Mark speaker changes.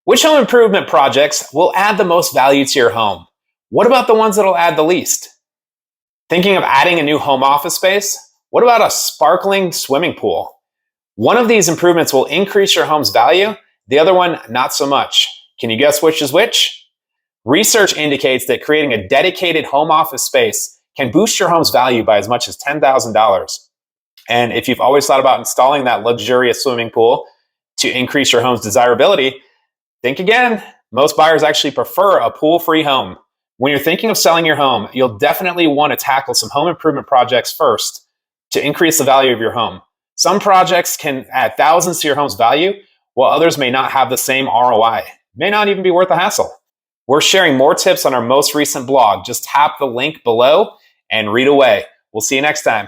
Speaker 1: Which home improvement projects will add the most value to your home? What about the ones that'll add the least? Thinking of adding a new home office space? What about a sparkling swimming pool? One of these improvements will increase your home's value, the other one not so much. Can you guess which is which? Research indicates that creating a dedicated home office space can boost your home's value by as much as $10,000. And if you've always thought about installing that luxurious swimming pool to increase your home's desirability, think again. Most buyers actually prefer a pool-free home. When you're thinking of selling your home, you'll definitely want to tackle some home improvement projects first to increase the value of your home. Some projects can add thousands to your home's value, while others may not have the same ROI. May not even be worth the hassle. We're sharing more tips on our most recent blog. Just tap the link below and read away. We'll see you next time.